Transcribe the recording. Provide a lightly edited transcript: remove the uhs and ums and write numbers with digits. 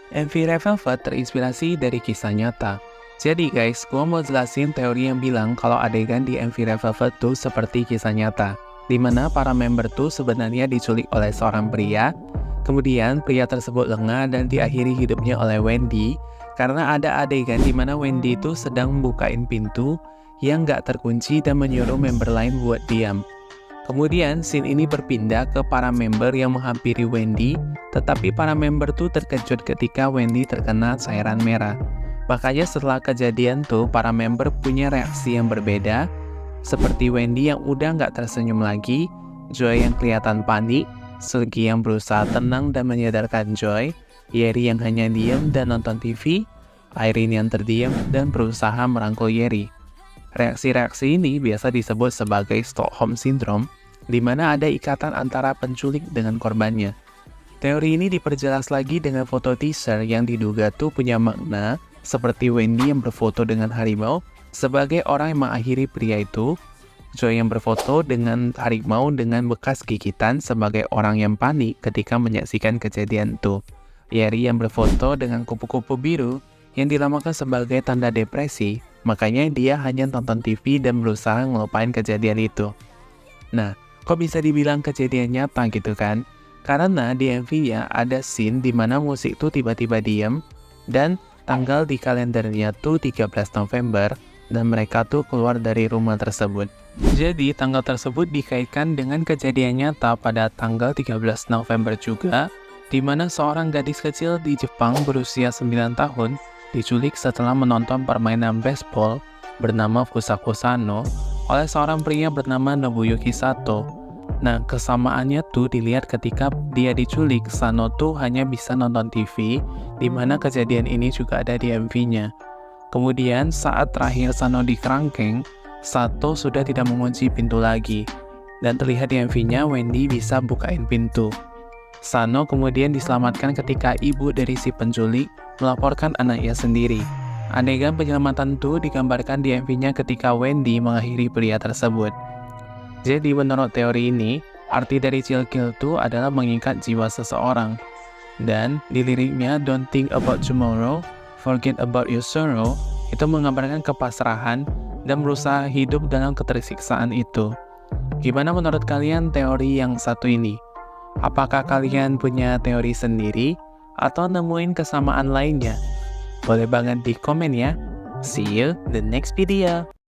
MV Red Velvet terinspirasi dari kisah nyata. Jadi guys, gua mau jelasin teori yang bilang kalau adegan di MV Red Velvet tuh seperti kisah nyata, di mana para member tuh sebenarnya diculik oleh seorang pria, kemudian pria tersebut lengah dan diakhiri hidupnya oleh Wendy, karena ada adegan di mana Wendy tuh sedang membukain pintu yang gak terkunci dan menyuruh member lain buat diam. Kemudian, scene ini berpindah ke para member yang menghampiri Wendy, tetapi para member tuh terkejut ketika Wendy terkena cairan merah. Makanya setelah kejadian tuh, para member punya reaksi yang berbeda, seperti Wendy yang udah nggak tersenyum lagi, Joy yang kelihatan panik, Sugi yang berusaha tenang dan menyadarkan Joy, Yeri yang hanya diam dan nonton TV, Irene yang terdiam dan berusaha merangkul Yeri. Reaksi-reaksi ini biasa disebut sebagai Stockholm Syndrome, di mana ada ikatan antara penculik dengan korbannya. Teori ini diperjelas lagi dengan foto teaser yang diduga tuh punya makna, seperti Wendy yang berfoto dengan harimau sebagai orang yang mengakhiri pria itu, Joy yang berfoto dengan harimau dengan bekas gigitan sebagai orang yang panik ketika menyaksikan kejadian itu, Yeri yang berfoto dengan kupu-kupu biru yang dinamakan sebagai tanda depresi, makanya dia hanya tonton TV dan berusaha ngelupain kejadian itu. Nah, kok bisa dibilang kejadian nyata gitu kan? Karena di MV-nya ada scene di mana musik tuh tiba-tiba diam dan tanggal di kalendernya tuh 13 November dan mereka tuh keluar dari rumah tersebut. Jadi tanggal tersebut dikaitkan dengan kejadian nyata pada tanggal 13 November juga, di mana seorang gadis kecil di Jepang berusia 9 tahun diculik setelah menonton permainan baseball bernama Fusaku Sano oleh seorang pria bernama Nobuyuki Sato. Nah, kesamaannya tuh dilihat ketika dia diculik, Sano tuh hanya bisa nonton TV, di mana kejadian ini juga ada di MV-nya. Kemudian, saat terakhir Sano di kerangkeng, Sato sudah tidak mengunci pintu lagi. Dan terlihat di MV-nya, Wendy bisa bukain pintu. Sano kemudian diselamatkan ketika ibu dari si penculik melaporkan anaknya sendiri. Adegan penyelamatan itu digambarkan di MV-nya ketika Wendy mengakhiri pria tersebut. Jadi menurut teori ini, arti dari chill kill itu adalah mengikat jiwa seseorang. Dan di liriknya Don't think about tomorrow, forget about your sorrow, itu menggambarkan kepasrahan dan berusaha hidup dalam ketersiksaan itu. Gimana menurut kalian teori yang satu ini? Apakah kalian punya teori sendiri atau nemuin kesamaan lainnya? Boleh banget di komen ya. See you the next video.